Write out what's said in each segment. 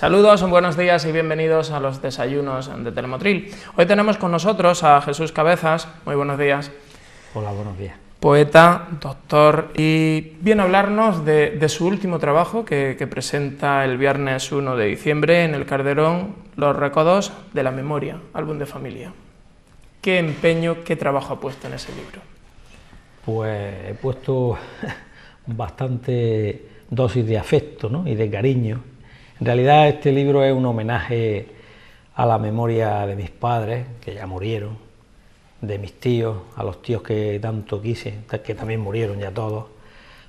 Saludos, buenos días y bienvenidos a los desayunos de Telemotril. Hoy tenemos con nosotros a Jesús Cabezas. Muy buenos días. Hola, buenos días. Poeta, doctor, y viene a hablarnos de su último trabajo que presenta el viernes 1 de diciembre en el Calderón, Los recodos de la memoria, álbum de familia. ¿Qué empeño, qué trabajo ha puesto en ese libro? Pues he puesto bastante dosis de afecto, ¿no?, y de cariño. En realidad este libro es un homenaje a la memoria de mis padres, que ya murieron, de mis tíos, a los tíos que tanto quise, que también murieron ya todos.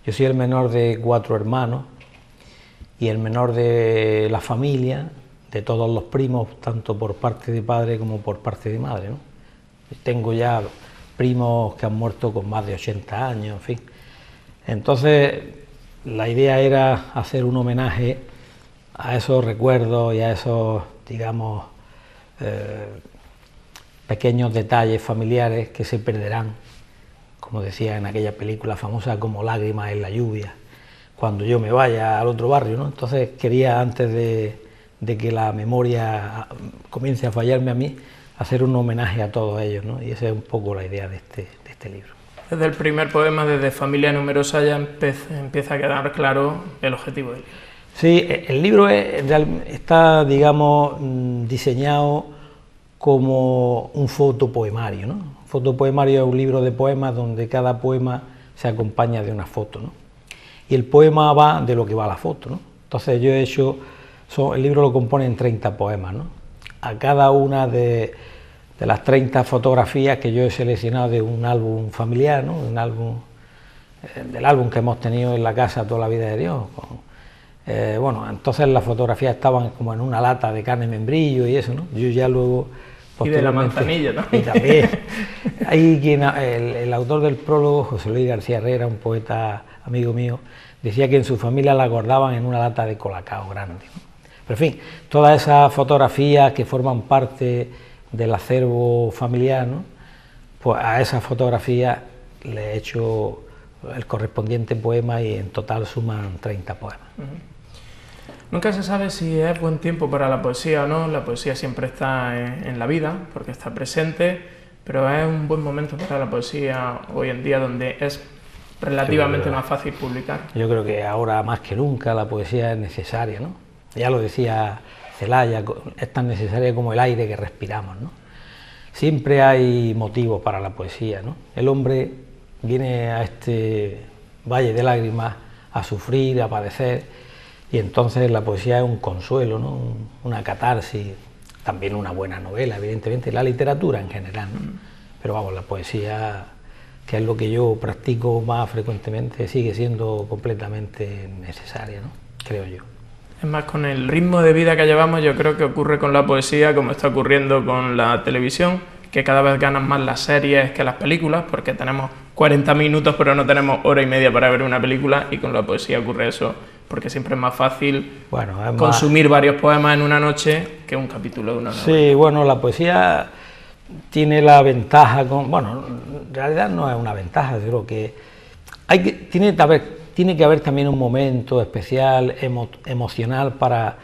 Yo soy el menor de 4 hermanos y el menor de la familia, de todos los primos, tanto por parte de padre como por parte de madre, ¿no? Tengo ya primos que han muerto con más de 80 años, en fin. Entonces la idea era hacer un homenaje a esos recuerdos y a esos, digamos, pequeños detalles familiares que se perderán, como decía en aquella película famosa, como lágrimas en la lluvia, cuando yo me vaya al otro barrio, ¿no? Entonces quería, antes de que la memoria comience a fallarme a mí, hacer un homenaje a todos ellos, ¿no? Y esa es un poco la idea de este libro. Desde el primer poema, desde Familia Numerosa, ya empieza a quedar claro el objetivo del libro. Sí, el libro está, digamos, diseñado como un fotopoemario, ¿no? Un fotopoemario es un libro de poemas donde cada poema se acompaña de una foto, ¿no? Y el poema va de lo que va a la foto, ¿no? Entonces yo he hecho, el libro lo compone en 30 poemas, ¿no? A cada una de las 30 fotografías que yo he seleccionado de un álbum familiar, ¿no? Del álbum que hemos tenido en la casa toda la vida de Dios. Bueno, entonces las fotografías estaban como en una lata de carne membrillo y eso, ¿no? Yo ya luego... Y de la manzanilla, ¿no? Y también. El autor del prólogo, José Luis García Herrera, un poeta amigo mío, decía que en su familia la guardaban en una lata de colacao grande, ¿no? Pero en fin, todas esas fotografías que forman parte del acervo familiar, ¿no?, pues a esas fotografías le he hecho el correspondiente poema y en total suman 30 poemas. Nunca se sabe si es buen tiempo para la poesía o no. La poesía siempre está en la vida, porque está presente, pero es un buen momento para la poesía hoy en día, donde es relativamente más fácil publicar. Yo creo que ahora más que nunca la poesía es necesaria, ¿no? Ya lo decía Celaya, es tan necesaria como el aire que respiramos, ¿no? Siempre hay motivos para la poesía, ¿no? El hombre viene a este valle de lágrimas a sufrir, a padecer, y entonces la poesía es un consuelo, ¿no?, una catarsis, también una buena novela, evidentemente, la literatura en general, ¿no? Pero vamos, la poesía, que es lo que yo practico más frecuentemente, sigue siendo completamente necesaria, ¿no?, creo yo. Es más, con el ritmo de vida que llevamos, yo creo que ocurre con la poesía como está ocurriendo con la televisión, que cada vez ganan más las series que las películas, porque tenemos 40 minutos pero no tenemos hora y media para ver una película, y con la poesía ocurre eso, porque siempre es más fácil consumir varios poemas en una noche que un capítulo de una novela. Sí, bueno, la poesía tiene la ventaja, bueno, en realidad no es una ventaja, creo que tiene que haber también un momento especial, emocional para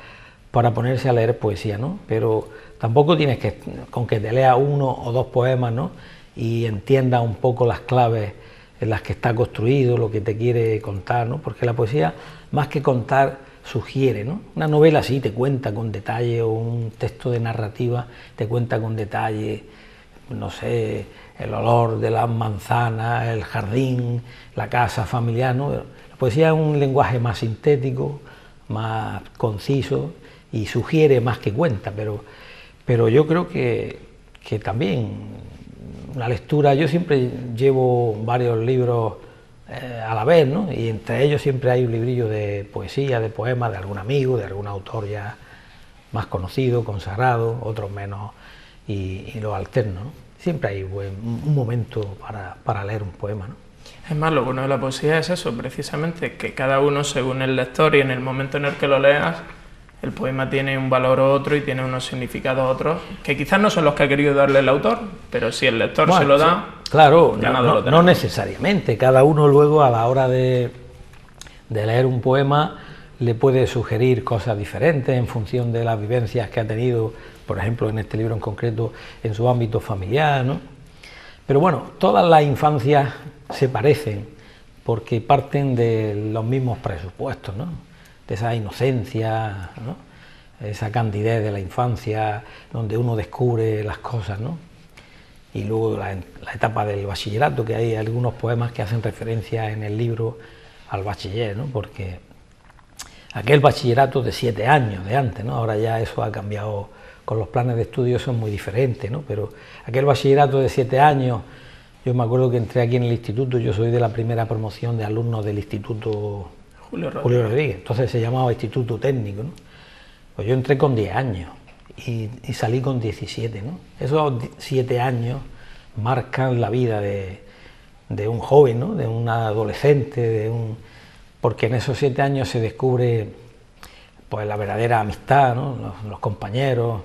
ponerse a leer poesía, ¿no? Pero tampoco tienes que, con que te leas 1 o 2 poemas, ¿no?, y entiendas un poco las claves en las que está construido, lo que te quiere contar, ¿no? Porque la poesía, más que contar, sugiere, ¿no? Una novela sí te cuenta con detalle, o un texto de narrativa te cuenta con detalle, no sé, el olor de las manzanas, el jardín, la casa familiar, ¿no? La poesía es un lenguaje más sintético, más conciso y sugiere más que cuenta, pero yo creo que también una lectura, yo siempre llevo varios libros a la vez, ¿no?, y entre ellos siempre hay un librillo de poesía, de poemas, de algún amigo, de algún autor ya más conocido, consagrado, otros menos, y los alterno, ¿no? Siempre hay un momento para leer un poema, ¿no? Es más, lo bueno de la poesía es eso, precisamente, que cada uno, según el lector y en el momento en el que lo leas, el poema tiene un valor u otro y tiene unos significados otros, que quizás no son los que ha querido darle el autor, pero si el lector se lo da, sí, claro, no necesariamente. Cada uno luego, a la hora de leer un poema, le puede sugerir cosas diferentes en función de las vivencias que ha tenido, por ejemplo, en este libro en concreto, en su ámbito familiar, ¿no? Pero bueno, todas las infancias se parecen porque parten de los mismos presupuestos, ¿no? De esa inocencia, ¿no? Esa candidez de la infancia, donde uno descubre las cosas, ¿no? Y luego la etapa del bachillerato, que hay algunos poemas que hacen referencia en el libro al bachiller, ¿no? Porque aquel bachillerato de 7 años de antes, ¿no? Ahora ya eso ha cambiado, con los planes de estudio son muy diferentes, ¿no? Pero aquel bachillerato de 7 años, yo me acuerdo que entré aquí en el instituto, yo soy de la primera promoción de alumnos del instituto Julio Rodríguez, entonces se llamaba Instituto Técnico, ¿no? Pues yo entré con 10 años y salí con 17, ¿no? Esos 7 años marcan la vida de un joven, ¿no? De un adolescente, porque en esos 7 años se descubre pues la verdadera amistad, ¿no? Los compañeros,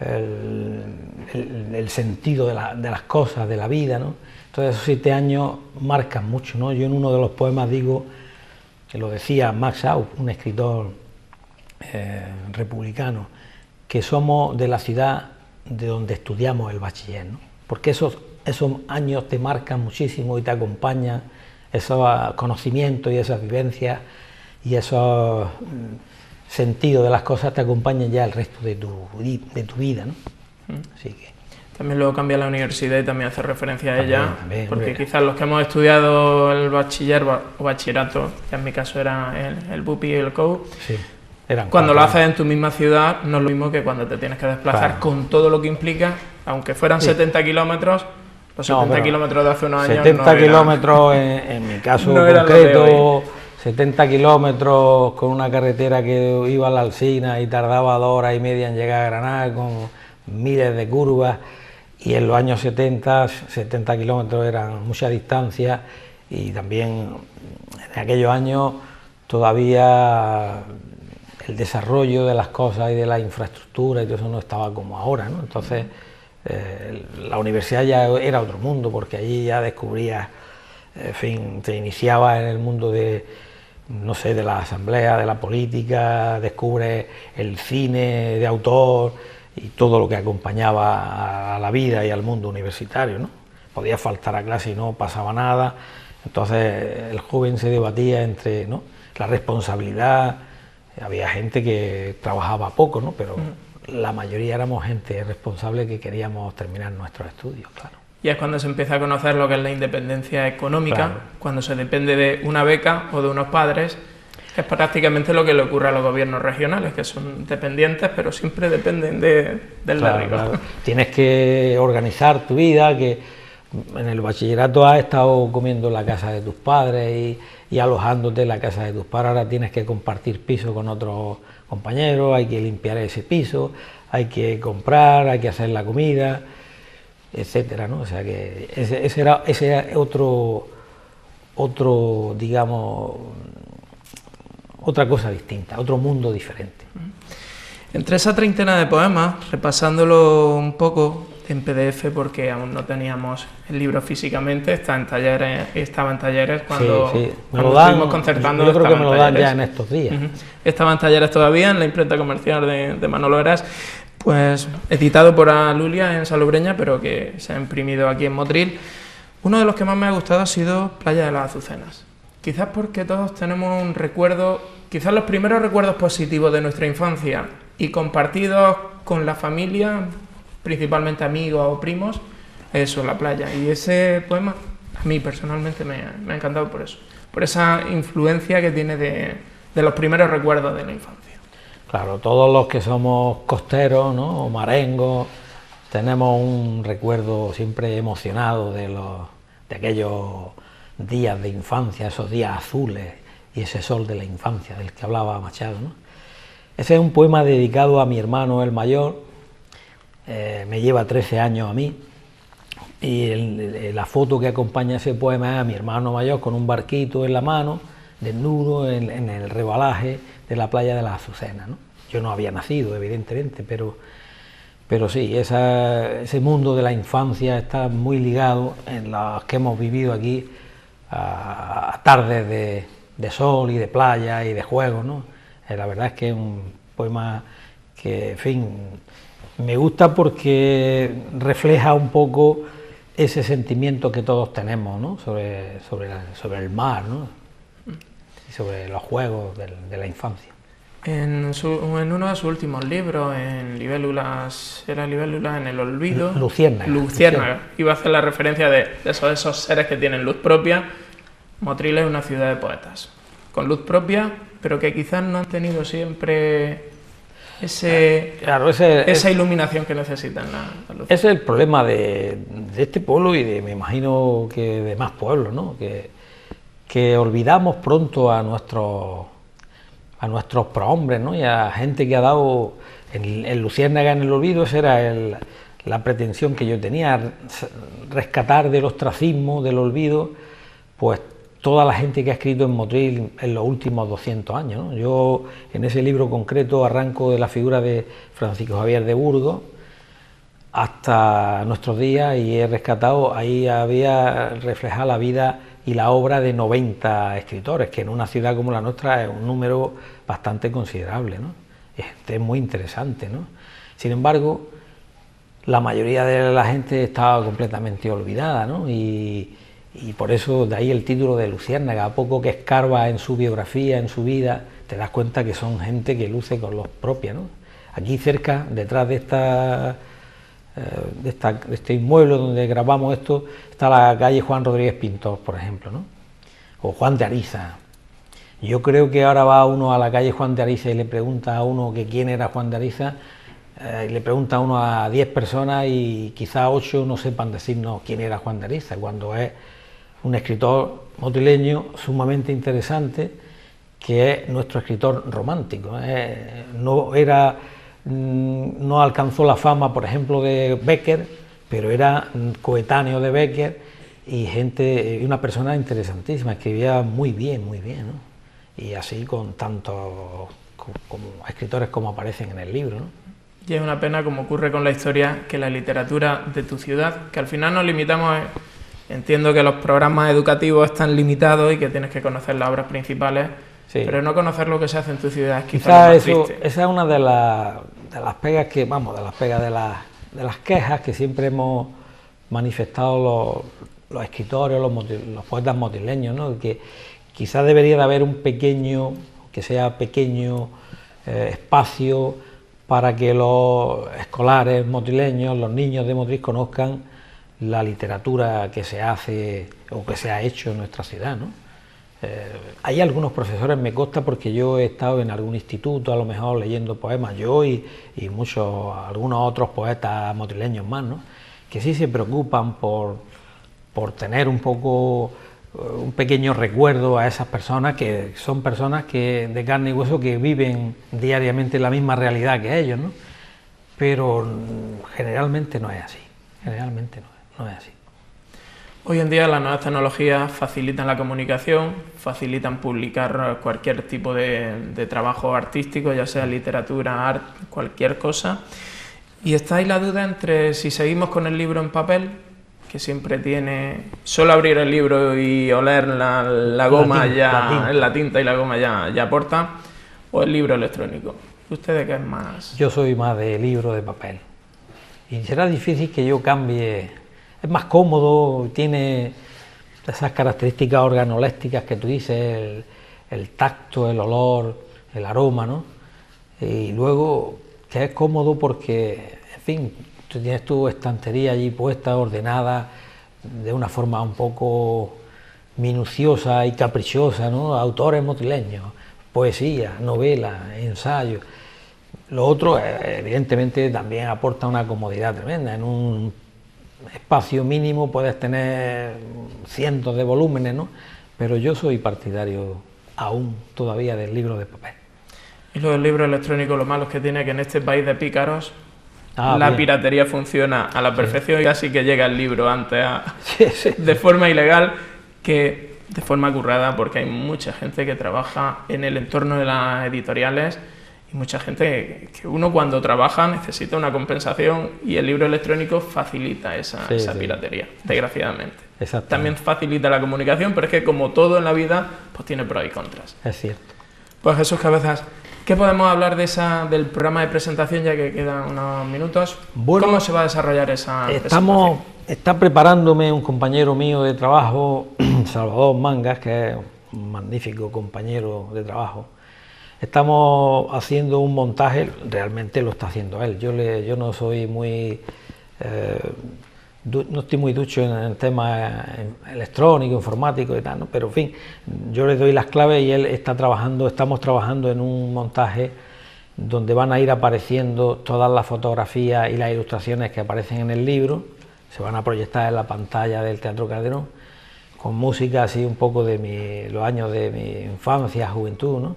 el sentido de las cosas, de la vida, ¿no? Entonces esos 7 años marcan mucho, ¿no? Yo en uno de los poemas digo, que lo decía Max Aub, un escritor republicano, que somos de la ciudad de donde estudiamos el bachiller, ¿no? Porque esos años te marcan muchísimo y te acompañan, esos conocimientos y esas vivencias y esos sentidos de las cosas te acompañan ya el resto de tu vida, ¿no? Así que también luego cambia la universidad y también hace referencia a ella, porque hombre, quizás los que hemos estudiado el bachiller o bachillerato, que en mi caso era el BUPI y el COU, sí, cuando lo haces en tu misma ciudad no es lo mismo que cuando te tienes que desplazar con todo lo que implica, aunque fueran 70 kilómetros, los 70 kilómetros de hace unos años 70 kilómetros en mi caso no concreto, 70 kilómetros con una carretera que iba a la Alsina y tardaba 2 horas y media en llegar a Granada con miles de curvas, y en los años 70 kilómetros eran mucha distancia, y también en aquellos años todavía el desarrollo de las cosas y de la infraestructura y todo eso no estaba como ahora, ¿no? Entonces la universidad ya era otro mundo, porque allí ya descubrías, en fin, te iniciabas en el mundo de, no sé, de la asamblea, de la política, descubres el cine de autor y todo lo que acompañaba a la vida y al mundo universitario, ¿no? Podías faltar a clase y no pasaba nada. Entonces el joven se debatía entre, ¿no?, la responsabilidad. Había gente que trabajaba poco, ¿no?, pero la mayoría éramos gente responsable que queríamos terminar nuestros estudios, claro. Y es cuando se empieza a conocer lo que es la independencia económica, Claro. cuando se depende de una beca o de unos padres, que es prácticamente lo que le ocurre a los gobiernos regionales, que son dependientes, pero siempre dependen del de arriba. Claro. Tienes que organizar tu vida, que en el bachillerato has estado comiendo en la casa de tus padres y alojándote en la casa de tus padres, ahora tienes que compartir piso con otros compañeros, hay que limpiar ese piso, hay que comprar, hay que hacer la comida, etcétera, ¿no? O sea que ese era otro, digamos, otra cosa distinta, otro mundo diferente. Entre esa treintena de poemas, repasándolo un poco en PDF, porque aún no teníamos el libro físicamente, estaba en talleres cuando, sí. cuando estuvimos concertando. Yo creo que me lo dan ya en estos días. Estaba en talleres todavía, en la imprenta comercial de Manolo Eras, pues editado por Alulia en Salobreña, pero que se ha imprimido aquí en Motril. Uno de los que más me ha gustado ha sido Playa de las Azucenas. Quizás porque todos tenemos un recuerdo, quizás los primeros recuerdos positivos de nuestra infancia y compartidos con la familia, principalmente amigos o primos, eso, la playa. Y ese poema a mí personalmente me ha encantado por eso, por esa influencia que tiene de los primeros recuerdos de la infancia. Claro, todos los que somos costeros, ¿no?, o marengos, tenemos un recuerdo siempre emocionado de aquellos días de infancia, esos días azules y ese sol de la infancia del que hablaba Machado, ¿no? Ese es un poema dedicado a mi hermano el mayor, me lleva 13 años a mí, y la foto que acompaña ese poema es a mi hermano mayor con un barquito en la mano, desnudo en el rebalaje de la playa de las Azucenas, ¿no? Yo no había nacido, evidentemente, pero sí, ese mundo de la infancia está muy ligado en los que hemos vivido aquí, a tardes de sol y de playa y de juegos, ¿no? La verdad es que es un poema que, en fin, me gusta porque refleja un poco ese sentimiento que todos tenemos, ¿no? sobre el mar, ¿no? Y sobre los juegos de la infancia. En uno de sus últimos libros, en Libélulas, era Libélulas en el olvido. Luciérnaga. Iba a hacer la referencia de esos seres que tienen luz propia. Motril es una ciudad de poetas, con luz propia, pero que quizás no han tenido siempre esa iluminación que necesitan la luz. Ese es el problema de este pueblo y me imagino que de más pueblos, ¿no? Que olvidamos pronto a nuestros prohombres, ¿no? Y a gente que ha dado en Luciérnaga en el olvido. Esa era la pretensión que yo tenía, rescatar del ostracismo, del olvido, pues toda la gente que ha escrito en Motril en los últimos 200 años, ¿no? Yo en ese libro concreto arranco de la figura de Francisco Javier de Burgos hasta nuestros días y he rescatado, ahí había reflejado la vida y la obra de 90 escritores, que en una ciudad como la nuestra es un número bastante considerable, ¿no? Es muy interesante, ¿no? Sin embargo, la mayoría de la gente estaba completamente olvidada, ¿no? Y por eso de ahí el título de Luciérnaga. A poco que escarba en su biografía, en su vida, te das cuenta que son gente que luce con luz propia, ¿no? Aquí cerca, detrás de este inmueble donde grabamos esto, está la calle Juan Rodríguez Pintor, por ejemplo, ¿no? O Juan de Ariza. Yo creo que ahora va uno a la calle Juan de Ariza y le pregunta a uno que quién era Juan de Ariza, y le pregunta a uno a 10 personas y quizá 8 no sepan decirnos quién era Juan de Ariza, cuando es un escritor motrileño sumamente interesante, que es nuestro escritor romántico. No alcanzó la fama, por ejemplo, de Bécquer, pero era coetáneo de Bécquer y una persona interesantísima, escribía muy bien, ¿no? Y así con tantos como escritores como aparecen en el libro, ¿no? Y es una pena, como ocurre con la historia, que la literatura de tu ciudad, que al final nos limitamos, entiendo que los programas educativos están limitados y que tienes que conocer las obras principales, sí, pero no conocer lo que se hace en tu ciudad quizás eso, esa es una de las pegas que, vamos, de las quejas que siempre hemos manifestado los escritores, los poetas motrileños, ¿no? Que quizás debería de haber un pequeño, que sea pequeño, espacio para que los escolares motrileños, los niños de Motril, conozcan la literatura que se hace o que se ha hecho en nuestra ciudad, ¿no? Hay algunos profesores, me consta, porque yo he estado en algún instituto a lo mejor leyendo poemas, yo y algunos otros poetas motrileños más, ¿no? Que sí se preocupan por tener un poco un pequeño recuerdo a esas personas, que son personas que de carne y hueso, que viven diariamente la misma realidad que ellos, ¿no? Pero generalmente no es así, generalmente no es así. Hoy en día las nuevas tecnologías facilitan la comunicación, facilitan publicar cualquier tipo de trabajo artístico, ya sea literatura, arte, cualquier cosa. Y está ahí la duda entre si seguimos con el libro en papel, que siempre tiene, solo abrir el libro y oler la goma, la tinta y la goma ya aporta, o el libro electrónico. ¿Usted qué es más? Yo soy más de libro de papel. Y será difícil que yo cambie. Es más cómodo, tiene esas características organolépticas que tú dices, el tacto, el olor, el aroma, ¿no? Y luego que es cómodo porque, en fin, tú tienes tu estantería allí puesta, ordenada, de una forma un poco minuciosa y caprichosa, ¿no? Autores motrileños, poesía, novela, ensayo. Lo otro, evidentemente, también aporta una comodidad tremenda. En un espacio mínimo puedes tener cientos de volúmenes, ¿no? Pero yo soy partidario aún todavía del libro de papel. Y lo del libro electrónico, lo malo es que tiene que en este país de pícaros la piratería funciona a la perfección, y casi que llega el libro antes de forma ilegal que de forma currada, porque hay mucha gente que trabaja en el entorno de las editoriales y mucha gente que uno cuando trabaja necesita una compensación, y el libro electrónico facilita esa piratería, desgraciadamente. También facilita la comunicación, pero es que como todo en la vida, pues tiene pros y contras. Es cierto. Pues Jesús Cabezas, ¿qué podemos hablar del programa de presentación, ya que quedan unos minutos? Bueno, ¿cómo se va a desarrollar esa presentación? Está preparándome un compañero mío de trabajo, Salvador Mangas, que es un magnífico compañero de trabajo. Estamos haciendo un montaje, realmente lo está haciendo él. Yo no soy muy... no estoy muy ducho en el tema electrónico, informático y tal, ¿no? Pero en fin, yo le doy las claves y él está trabajando, estamos trabajando en un montaje donde van a ir apareciendo todas las fotografías y las ilustraciones que aparecen en el libro, se van a proyectar en la pantalla del Teatro Calderón, con música así un poco de los años de mi infancia, juventud, ¿no?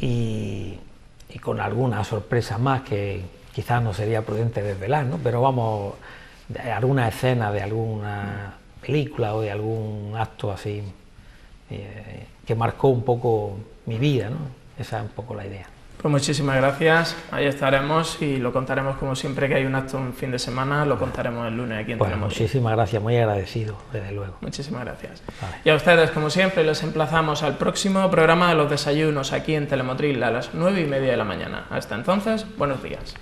Y con algunas sorpresas más que quizás no sería prudente desvelar, ¿no? Pero vamos, alguna escena de alguna película o de algún acto así que marcó un poco mi vida, ¿no? Esa es un poco la idea. Pues muchísimas gracias, ahí estaremos y lo contaremos como siempre que hay un acto un fin de semana, lo contaremos el lunes aquí en Telemotriz. Muchísimas gracias, muy agradecido, desde luego. Muchísimas gracias. Vale. Y a ustedes, como siempre, les emplazamos al próximo programa de los desayunos aquí en Telemotriz a las 9:30 de la mañana. Hasta entonces, buenos días.